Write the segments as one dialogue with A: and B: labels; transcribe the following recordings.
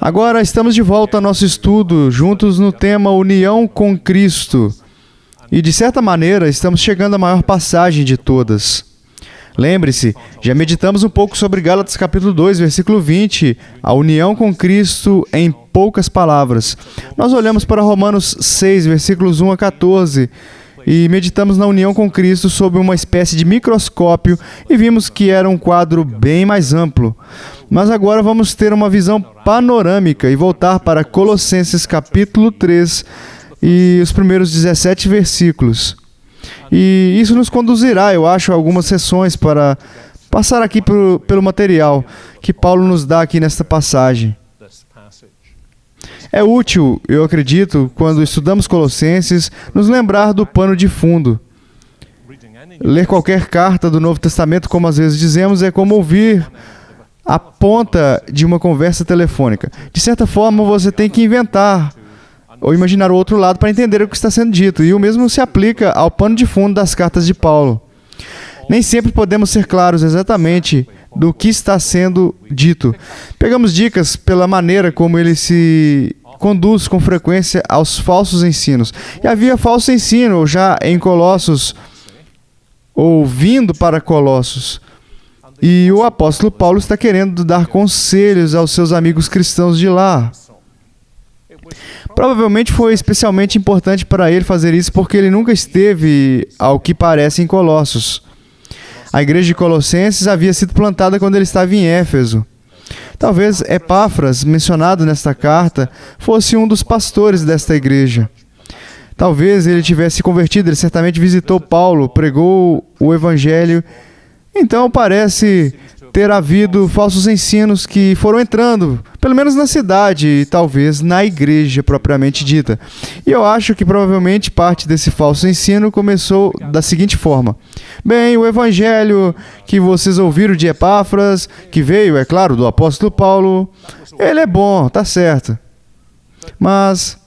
A: Agora estamos de volta ao nosso estudo, juntos no tema União com Cristo. E de certa maneira, estamos chegando à maior passagem de todas. Lembre-se, já meditamos um pouco sobre Gálatas capítulo 2, versículo 20, a união com Cristo em poucas palavras. Nós olhamos para Romanos 6, versículos 1 a 14, e meditamos na união com Cristo sob uma espécie de microscópio e vimos que era um quadro bem mais amplo. Mas agora vamos ter uma visão panorâmica e voltar para Colossenses capítulo 3 e os primeiros 17 versículos. E isso nos conduzirá, eu acho, a algumas sessões para passar aqui pelo material que Paulo nos dá aqui nesta passagem. É útil, eu acredito, quando estudamos Colossenses, nos lembrar do pano de fundo. Ler qualquer carta do Novo Testamento, como às vezes dizemos, é como ouvir a ponta de uma conversa telefônica. De certa forma, você tem que inventar ou imaginar o outro lado para entender o que está sendo dito. E o mesmo se aplica ao pano de fundo das cartas de Paulo. Nem sempre podemos ser claros exatamente do que está sendo dito. Pegamos dicas pela maneira como ele se conduz com frequência aos falsos ensinos. E havia falso ensino já em Colossos, ou vindo para Colossos. E o apóstolo Paulo está querendo dar conselhos aos seus amigos cristãos de lá. Provavelmente foi especialmente importante para ele fazer isso porque ele nunca esteve, ao que parece, em Colossos. A igreja de Colossenses havia sido plantada quando ele estava em Éfeso. Talvez Epáfras, mencionado nesta carta, fosse um dos pastores desta igreja. Talvez ele tivesse se convertido, ele certamente visitou Paulo, pregou o evangelho. Então parece ter havido falsos ensinos que foram entrando, pelo menos na cidade e talvez na igreja propriamente dita. E eu acho que provavelmente parte desse falso ensino começou da seguinte forma. Bem, o evangelho que vocês ouviram de Epáfras, que veio, é claro, do apóstolo Paulo, ele é bom, tá certo. Mas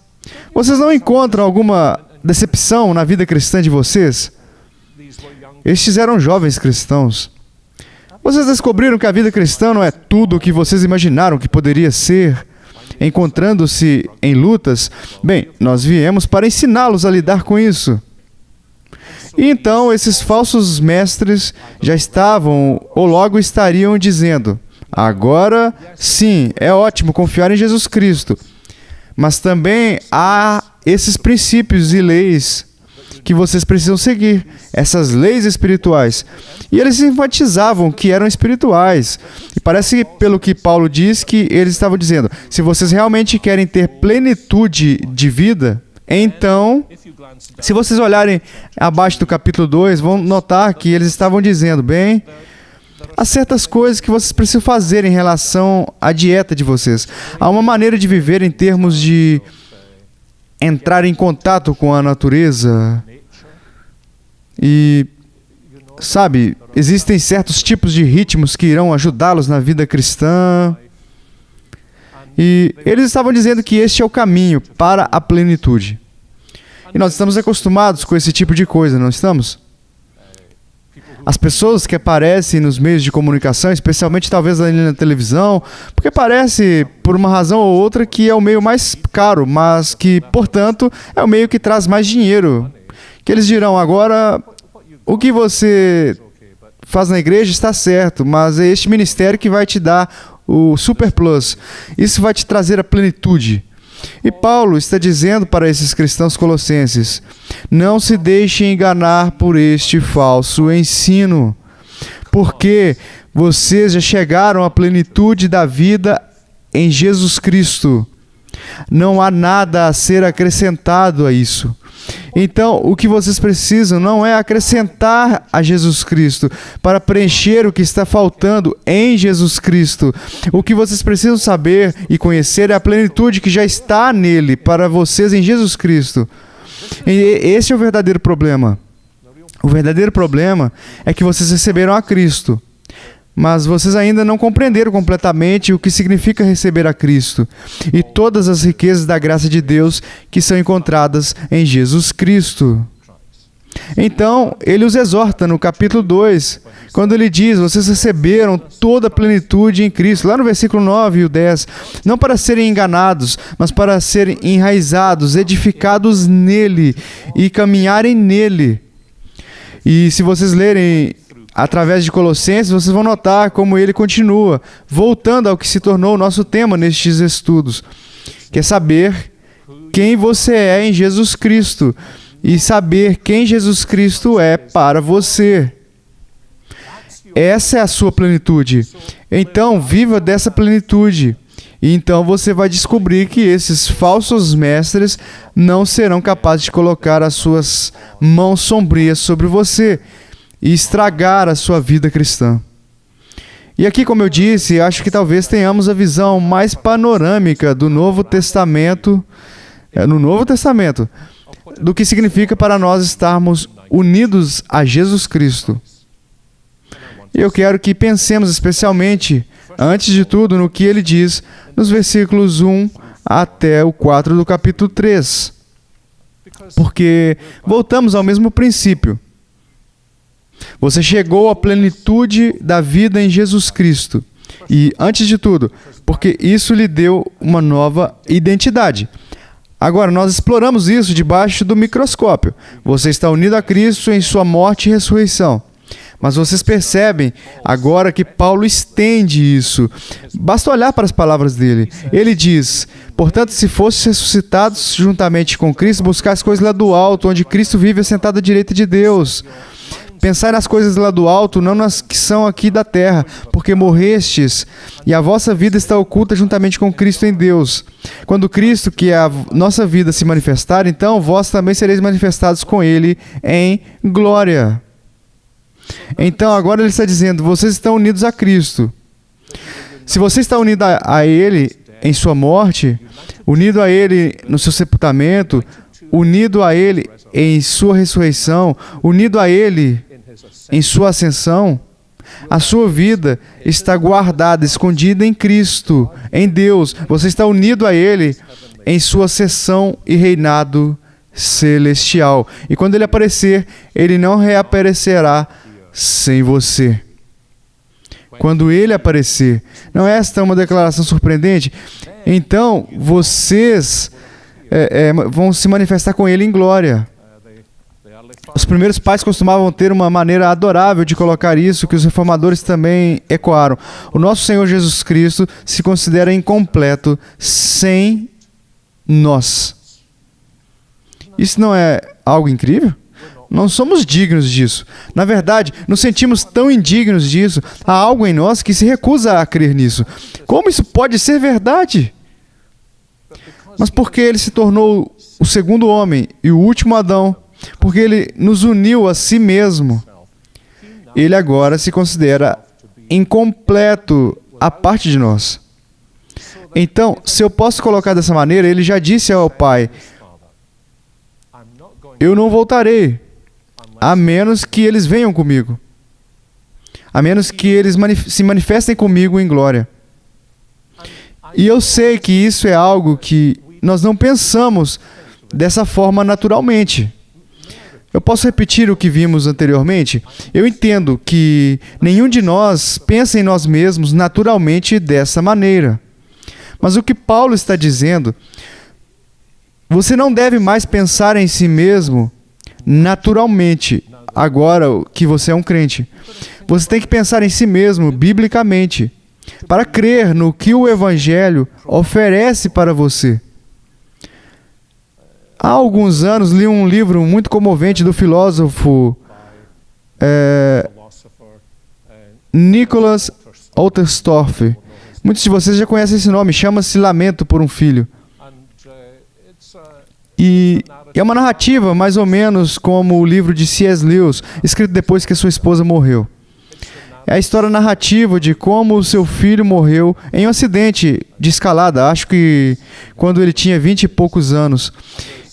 A: vocês não encontram alguma decepção na vida cristã de vocês? Estes eram jovens cristãos. Vocês descobriram que a vida cristã não é tudo o que vocês imaginaram que poderia ser, encontrando-se em lutas? Bem, nós viemos para ensiná-los a lidar com isso. E então, esses falsos mestres já estavam, ou logo estariam dizendo, agora, sim, é ótimo confiar em Jesus Cristo, mas também há esses princípios e leis que vocês precisam seguir, essas leis espirituais. E eles enfatizavam que eram espirituais. E parece, pelo que Paulo diz, que eles estavam dizendo, se vocês realmente querem ter plenitude de vida, então, se vocês olharem abaixo do capítulo 2, vão notar que eles estavam dizendo, bem, há certas coisas que vocês precisam fazer em relação à dieta de vocês. Há uma maneira de viver em termos de entrar em contato com a natureza. E, sabe, existem certos tipos de ritmos que irão ajudá-los na vida cristã. E eles estavam dizendo que este é o caminho para a plenitude. E nós estamos acostumados com esse tipo de coisa, não estamos? As pessoas que aparecem nos meios de comunicação, especialmente talvez ali na televisão, porque parece, por uma razão ou outra, que é o meio mais caro, mas que, portanto, é o meio que traz mais dinheiro. Que eles dirão, agora, o que você faz na igreja está certo, mas é este ministério que vai te dar o super plus. Isso vai te trazer a plenitude. E Paulo está dizendo para esses cristãos colossenses, não se deixem enganar por este falso ensino, porque vocês já chegaram à plenitude da vida em Jesus Cristo. Não há nada a ser acrescentado a isso. Então, o que vocês precisam não é acrescentar a Jesus Cristo para preencher o que está faltando em Jesus Cristo. O que vocês precisam saber e conhecer é a plenitude que já está nele para vocês em Jesus Cristo. E esse é o verdadeiro problema. O verdadeiro problema é que vocês receberam a Cristo, mas vocês ainda não compreenderam completamente o que significa receber a Cristo e todas as riquezas da graça de Deus que são encontradas em Jesus Cristo. Então, ele os exorta no capítulo 2, quando ele diz: vocês receberam toda a plenitude em Cristo. Lá no versículo 9 e o 10. Não para serem enganados, mas para serem enraizados, edificados nele e caminharem nele. E se vocês lerem através de Colossenses, vocês vão notar como ele continua, voltando ao que se tornou o nosso tema nestes estudos, que é saber quem você é em Jesus Cristo e saber quem Jesus Cristo é para você. Essa é a sua plenitude. Então, viva dessa plenitude. E então você vai descobrir que esses falsos mestres não serão capazes de colocar as suas mãos sombrias sobre você e estragar a sua vida cristã. E aqui, como eu disse, acho que talvez tenhamos a visão mais panorâmica do Novo Testamento, do que significa para nós estarmos unidos a Jesus Cristo. E eu quero que pensemos especialmente, antes de tudo, no que ele diz nos versículos 1 até o 4 do capítulo 3. Porque voltamos ao mesmo princípio. Você chegou à plenitude da vida em Jesus Cristo. E, antes de tudo, porque isso lhe deu uma nova identidade. Agora, nós exploramos isso debaixo do microscópio. Você está unido a Cristo em sua morte e ressurreição. Mas vocês percebem agora que Paulo estende isso. Basta olhar para as palavras dele. Ele diz: portanto, se fosses ressuscitados juntamente com Cristo, buscar as coisas lá do alto, onde Cristo vive assentado à direita de Deus. Pensai nas coisas lá do alto, não nas que são aqui da terra, porque morrestes, e a vossa vida está oculta juntamente com Cristo em Deus. Quando Cristo, que é a nossa vida, se manifestar, então vós também sereis manifestados com Ele em glória. Então agora ele está dizendo: vocês estão unidos a Cristo. Se você está unido a Ele em sua morte, unido a Ele no seu sepultamento, unido a Ele em sua ressurreição, unido a Ele em sua ascensão, a sua vida está guardada, escondida em Cristo, em Deus. Você está unido a Ele em sua ascensão e reinado celestial. E quando Ele aparecer, Ele não reaparecerá sem você. Quando Ele aparecer, não é esta uma declaração surpreendente? Então, vocês vão se manifestar com Ele em glória. Os primeiros pais costumavam ter uma maneira adorável de colocar isso, que os reformadores também ecoaram. O nosso Senhor Jesus Cristo se considera incompleto sem nós. Isso não é algo incrível? Não somos dignos disso. Na verdade, nos sentimos tão indignos disso. Há algo em nós que se recusa a crer nisso. Como isso pode ser verdade? Mas porque Ele se tornou o segundo homem e o último Adão, porque Ele nos uniu a si mesmo, Ele agora se considera incompleto à parte de nós. Então, se eu posso colocar dessa maneira, Ele já disse ao Pai: eu não voltarei, a menos que eles venham comigo, a menos que eles se manifestem comigo em glória. E eu sei que isso é algo que nós não pensamos dessa forma naturalmente. Eu posso repetir o que vimos anteriormente? Eu entendo que nenhum de nós pensa em nós mesmos naturalmente dessa maneira. Mas o que Paulo está dizendo: você não deve mais pensar em si mesmo naturalmente, agora que você é um crente. Você tem que pensar em si mesmo biblicamente, para crer no que o Evangelho oferece para você. Há alguns anos li um livro muito comovente do filósofo Nicholas Otterstorff. Muitos de vocês já conhecem esse nome, chama-se Lamento por um Filho. E é uma narrativa mais ou menos como o livro de C.S. Lewis, escrito depois que sua esposa morreu. É a história narrativa de como o seu filho morreu em um acidente de escalada, acho que quando ele tinha 20 e poucos anos.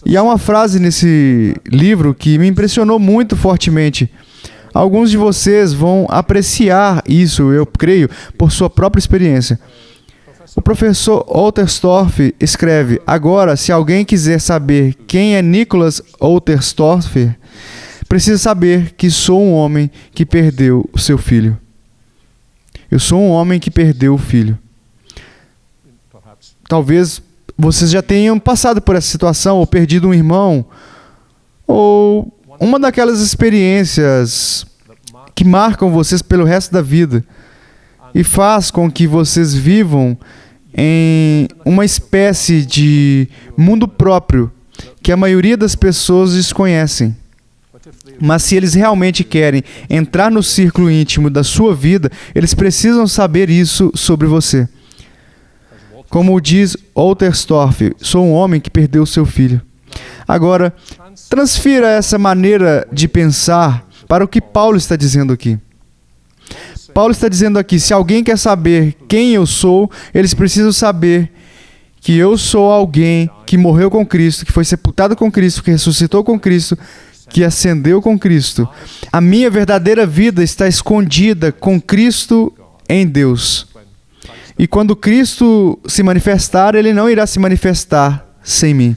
A: E há uma frase nesse livro que me impressionou muito fortemente. Alguns de vocês vão apreciar isso, eu creio, por sua própria experiência. O professor Otterstorff escreve: agora, se alguém quiser saber quem é Nicholas Otterstorff, precisa saber que sou um homem que perdeu o seu filho. Eu sou um homem que perdeu o filho. Talvez vocês já tenham passado por essa situação, ou perdido um irmão, ou uma daquelas experiências que marcam vocês pelo resto da vida e faz com que vocês vivam em uma espécie de mundo próprio que a maioria das pessoas desconhecem. Mas se eles realmente querem entrar no círculo íntimo da sua vida, eles precisam saber isso sobre você. Como diz Olterstorff, sou um homem que perdeu seu filho. Agora, transfira essa maneira de pensar para o que Paulo está dizendo aqui. Paulo está dizendo aqui, se alguém quer saber quem eu sou, eles precisam saber que eu sou alguém que morreu com Cristo, que foi sepultado com Cristo, que ressuscitou com Cristo, que ascendeu com Cristo. A minha verdadeira vida está escondida com Cristo em Deus. E quando Cristo se manifestar, Ele não irá se manifestar sem mim.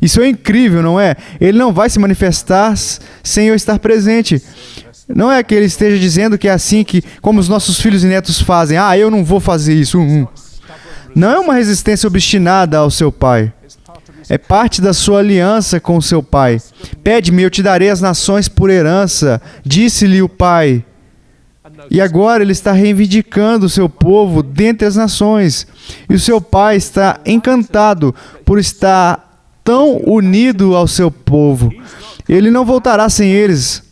A: Isso é incrível, não é? Ele não vai se manifestar sem eu estar presente. Não é que Ele esteja dizendo que é assim que, como os nossos filhos e netos fazem. Ah, eu não vou fazer isso. Não é uma resistência obstinada ao seu Pai. É parte da sua aliança com o seu Pai. Pede-me, eu te darei as nações por herança, disse-lhe o Pai. E agora Ele está reivindicando o seu povo dentre as nações. E o seu Pai está encantado por estar tão unido ao seu povo. Ele não voltará sem eles.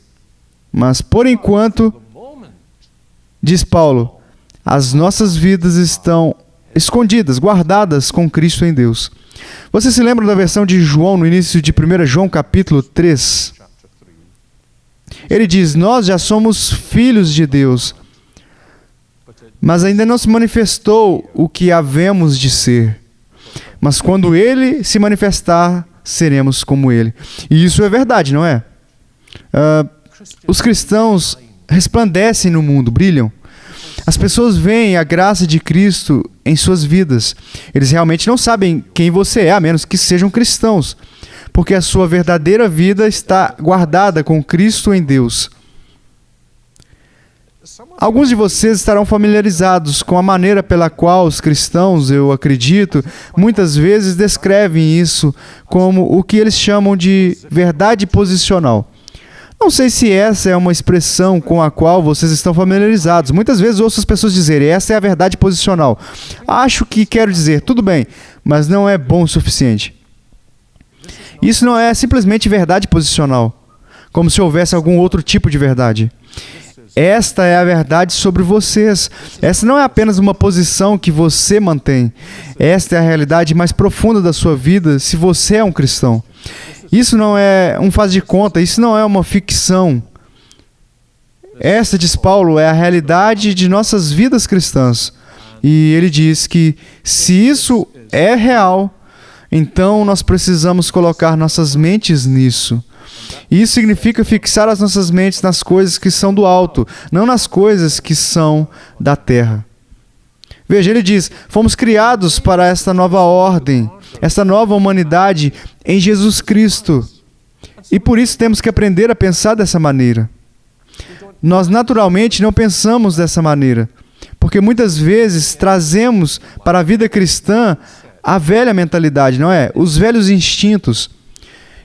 A: Mas, por enquanto, diz Paulo, as nossas vidas estão escondidas, guardadas com Cristo em Deus. Você se lembra da versão de João no início de 1 João capítulo 3? Ele diz, nós já somos filhos de Deus, mas ainda não se manifestou o que havemos de ser. Mas quando Ele se manifestar, seremos como Ele. E isso é verdade, não é? Os cristãos resplandecem no mundo, brilham. As pessoas veem a graça de Cristo em suas vidas. Eles realmente não sabem quem você é, a menos que sejam cristãos, porque a sua verdadeira vida está guardada com Cristo em Deus. Alguns de vocês estarão familiarizados com a maneira pela qual os cristãos, eu acredito, muitas vezes descrevem isso como o que eles chamam de verdade posicional. Não sei se essa é uma expressão com a qual vocês estão familiarizados. Muitas vezes ouço as pessoas dizerem, essa é a verdade posicional. Acho que quero dizer, tudo bem, mas não é bom o suficiente. Isso não é simplesmente verdade posicional, como se houvesse algum outro tipo de verdade. Esta é a verdade sobre vocês. Essa não é apenas uma posição que você mantém. Esta é a realidade mais profunda da sua vida se você é um cristão. Isso não é um faz de conta, isso não é uma ficção. Esta, diz Paulo, é a realidade de nossas vidas cristãs. E ele diz que se isso é real, então nós precisamos colocar nossas mentes nisso. Isso significa fixar as nossas mentes nas coisas que são do alto, não nas coisas que são da terra. Veja, ele diz, fomos criados para esta nova ordem, esta nova humanidade em Jesus Cristo. E por isso temos que aprender a pensar dessa maneira. Nós naturalmente não pensamos dessa maneira, porque muitas vezes trazemos para a vida cristã a velha mentalidade, não é? Os velhos instintos.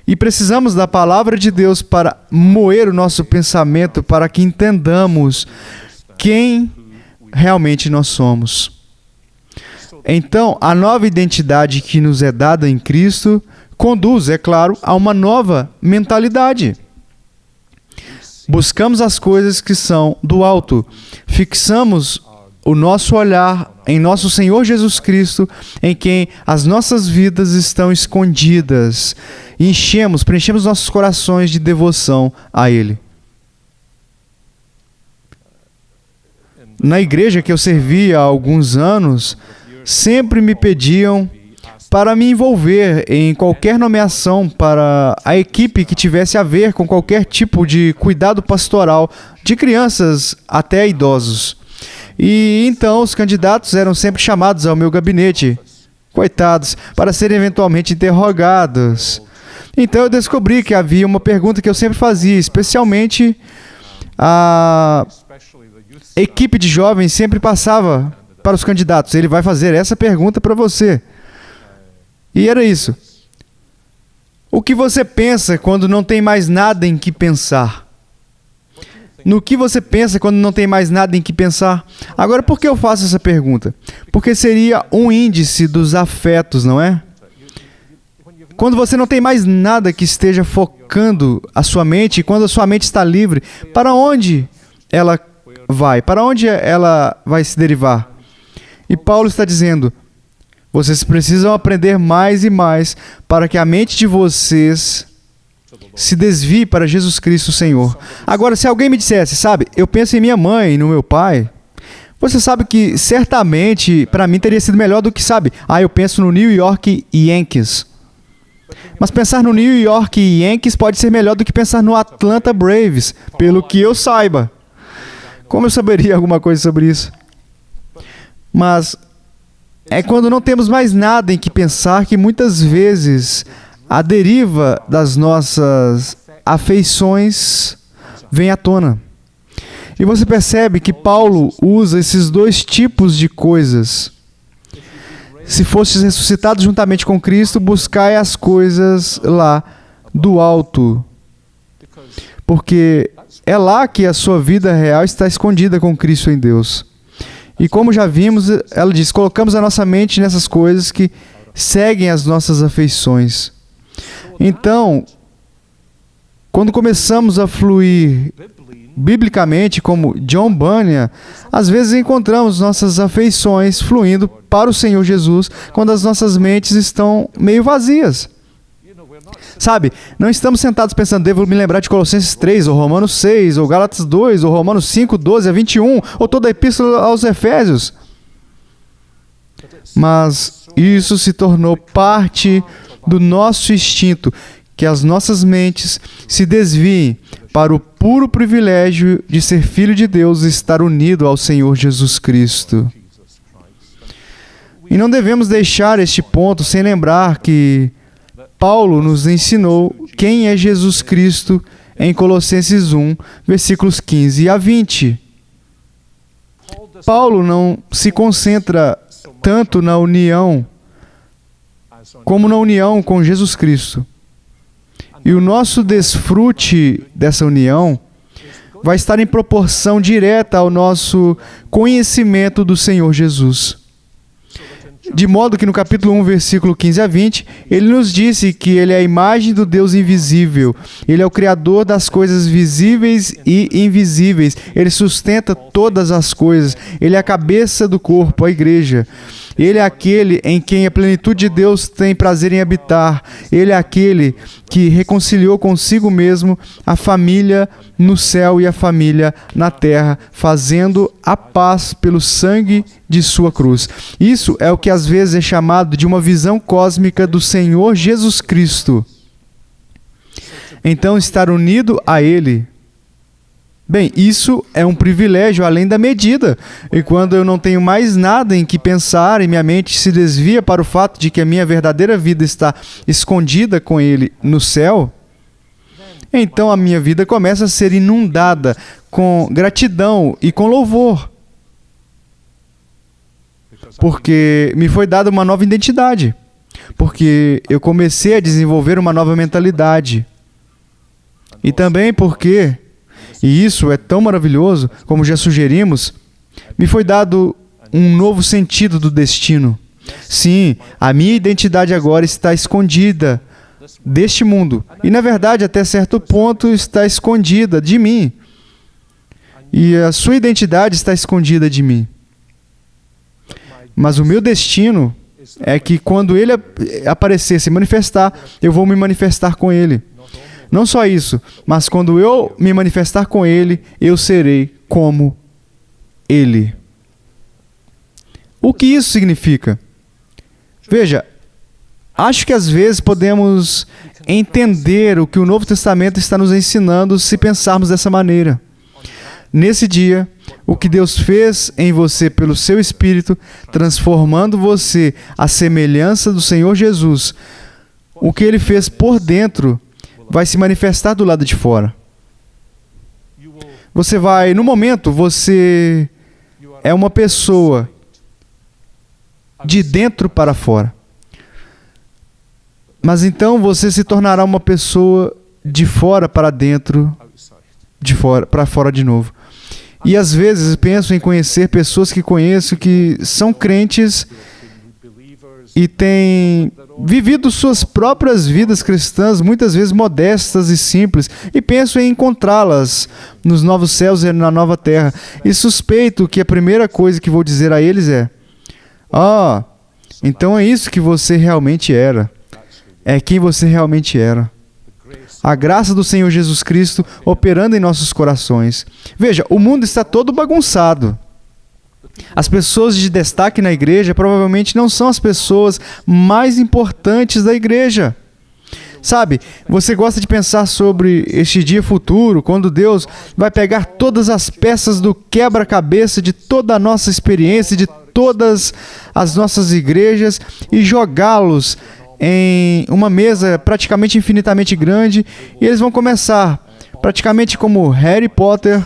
A: E precisamos da palavra de Deus para moer o nosso pensamento, para que entendamos quem realmente nós somos. Então, a nova identidade que nos é dada em Cristo conduz, é claro, a uma nova mentalidade. Buscamos as coisas que são do alto. Fixamos o nosso olhar em nosso Senhor Jesus Cristo, em quem as nossas vidas estão escondidas. E preenchemos nossos corações de devoção a Ele. Na igreja que eu servi há alguns anos, sempre me pediam para me envolver em qualquer nomeação para a equipe que tivesse a ver com qualquer tipo de cuidado pastoral de crianças até idosos. E então os candidatos eram sempre chamados ao meu gabinete, coitados, para serem eventualmente interrogados. Então eu descobri que havia uma pergunta que eu sempre fazia, especialmente a equipe de jovens sempre passava para os candidatos. Ele vai fazer essa pergunta para você. E era isso. O que você pensa quando não tem mais nada em que pensar? No que você pensa quando não tem mais nada em que pensar? Agora, por que eu faço essa pergunta? Porque seria um índice dos afetos, não é? Quando você não tem mais nada que esteja focando a sua mente, quando a sua mente está livre, para onde ela vai? Para onde ela vai se derivar? E Paulo está dizendo, vocês precisam aprender mais e mais para que a mente de vocês se desvie para Jesus Cristo, Senhor. Agora, se alguém me dissesse, sabe, eu penso em minha mãe e no meu pai, você sabe que certamente para mim teria sido melhor do que, sabe, eu penso no New York Yankees. Mas pensar no New York Yankees pode ser melhor do que pensar no Atlanta Braves, pelo que eu saiba. Como eu saberia alguma coisa sobre isso? Mas é quando não temos mais nada em que pensar que muitas vezes a deriva das nossas afeições vem à tona. E você percebe que Paulo usa esses dois tipos de coisas. Se fostes ressuscitados juntamente com Cristo, buscai as coisas lá do alto. Porque é lá que a sua vida real está escondida com Cristo em Deus. E como já vimos, ela diz, colocamos a nossa mente nessas coisas que seguem as nossas afeições. Então, quando começamos a fluir biblicamente, como John Bunyan, às vezes encontramos nossas afeições fluindo para o Senhor Jesus quando as nossas mentes estão meio vazias. Sabe, não estamos sentados pensando, devo me lembrar de Colossenses 3, ou Romanos 6, ou Gálatas 2, ou Romanos 5, 12 a 21, ou toda a Epístola aos Efésios. Mas isso se tornou parte do nosso instinto, que as nossas mentes se desviem para o puro privilégio de ser filho de Deus e estar unido ao Senhor Jesus Cristo. E não devemos deixar este ponto sem lembrar que Paulo nos ensinou quem é Jesus Cristo em Colossenses 1, versículos 15 a 20. Paulo não se concentra tanto na união como na união com Jesus Cristo. E o nosso desfrute dessa união vai estar em proporção direta ao nosso conhecimento do Senhor Jesus. De modo que no capítulo 1, versículo 15 a 20, ele nos disse que ele é a imagem do Deus invisível. Ele é o Criador das coisas visíveis e invisíveis. Ele sustenta todas as coisas. Ele é a cabeça do corpo, a igreja. Ele é aquele em quem a plenitude de Deus tem prazer em habitar. Ele é aquele que reconciliou consigo mesmo a família no céu e a família na terra, fazendo a paz pelo sangue de sua cruz. Isso é o que às vezes é chamado de uma visão cósmica do Senhor Jesus Cristo. Então, estar unido a Ele, bem, isso é um privilégio além da medida. E quando eu não tenho mais nada em que pensar e minha mente se desvia para o fato de que a minha verdadeira vida está escondida com Ele no céu, então a minha vida começa a ser inundada com gratidão e com louvor. Porque me foi dada uma nova identidade. Porque eu comecei a desenvolver uma nova mentalidade. E também porque, e isso é tão maravilhoso, como já sugerimos, me foi dado um novo sentido do destino. Sim, a minha identidade agora está escondida deste mundo. E, na verdade, até certo ponto, está escondida de mim. E a sua identidade está escondida de mim. Mas o meu destino é que quando Ele aparecer, se manifestar, eu vou me manifestar com Ele. Não só isso, mas quando eu me manifestar com Ele, eu serei como Ele. O que isso significa? Veja, acho que às vezes podemos entender o que o Novo Testamento está nos ensinando se pensarmos dessa maneira. Nesse dia, o que Deus fez em você pelo seu Espírito, transformando você à semelhança do Senhor Jesus, o que ele fez por dentro vai se manifestar do lado de fora. Você vai, no momento, você é uma pessoa de dentro para fora. Mas então você se tornará uma pessoa de fora para dentro, de fora para fora de novo. E às vezes penso em conhecer pessoas que conheço que são crentes e têm vivido suas próprias vidas cristãs, muitas vezes modestas e simples, e penso em encontrá-las nos novos céus e na nova terra. E suspeito que a primeira coisa que vou dizer a eles é: então é isso que você realmente era. É quem você realmente era. A graça do Senhor Jesus Cristo operando em nossos corações. Veja, o mundo está todo bagunçado. As pessoas de destaque na igreja provavelmente não são as pessoas mais importantes da igreja. Sabe, você gosta de pensar sobre este dia futuro, quando Deus vai pegar todas as peças do quebra-cabeça de toda a nossa experiência, de todas as nossas igrejas e jogá-los em uma mesa praticamente infinitamente grande, e eles vão começar, praticamente como Harry Potter,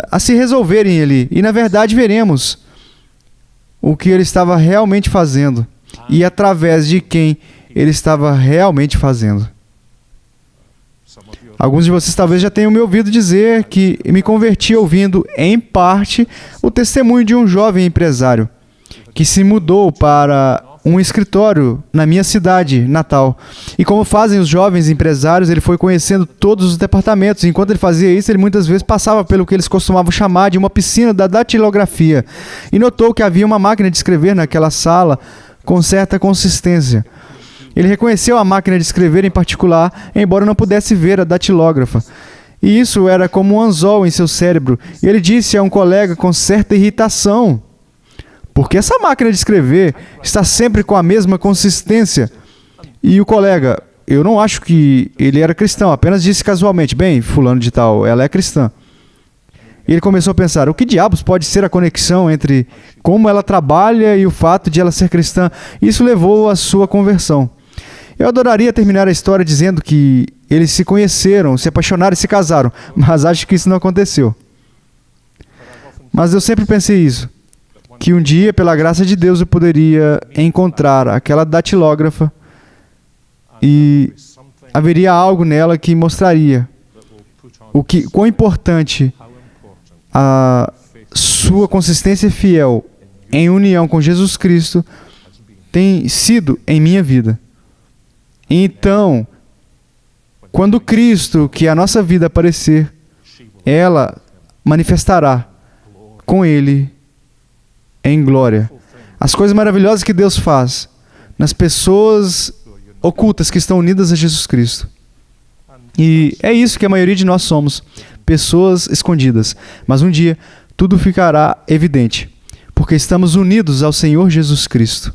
A: a se resolverem ali. E na verdade veremos o que ele estava realmente fazendo e através de quem ele estava realmente fazendo. Alguns de vocês talvez já tenham me ouvido dizer que me converti ouvindo, em parte, o testemunho de um jovem empresário que se mudou para um escritório na minha cidade natal. E como fazem os jovens empresários, ele foi conhecendo todos os departamentos. Enquanto ele fazia isso, ele muitas vezes passava pelo que eles costumavam chamar de uma piscina da datilografia. E notou que havia uma máquina de escrever naquela sala com certa consistência. Ele reconheceu a máquina de escrever em particular, embora não pudesse ver a datilógrafa. E isso era como um anzol em seu cérebro. E ele disse a um colega com certa irritação: porque essa máquina de escrever está sempre com a mesma consistência. E o colega, eu não acho que ele era cristão, apenas disse casualmente: bem, fulano de tal, ela é cristã. E ele começou a pensar: o que diabos pode ser a conexão entre como ela trabalha e o fato de ela ser cristã? Isso levou à sua conversão. Eu adoraria terminar a história dizendo que eles se conheceram, se apaixonaram e se casaram, mas acho que isso não aconteceu. Mas eu sempre pensei isso, que um dia, pela graça de Deus, eu poderia encontrar aquela datilógrafa e haveria algo nela que mostraria quão importante a sua consistência fiel em união com Jesus Cristo tem sido em minha vida. Então, quando Cristo, que é a nossa vida, aparecer, ela manifestará com Ele em glória as coisas maravilhosas que Deus faz nas pessoas ocultas que estão unidas a Jesus Cristo. E é isso que a maioria de nós somos, pessoas escondidas. Mas um dia tudo ficará evidente, porque estamos unidos ao Senhor Jesus Cristo.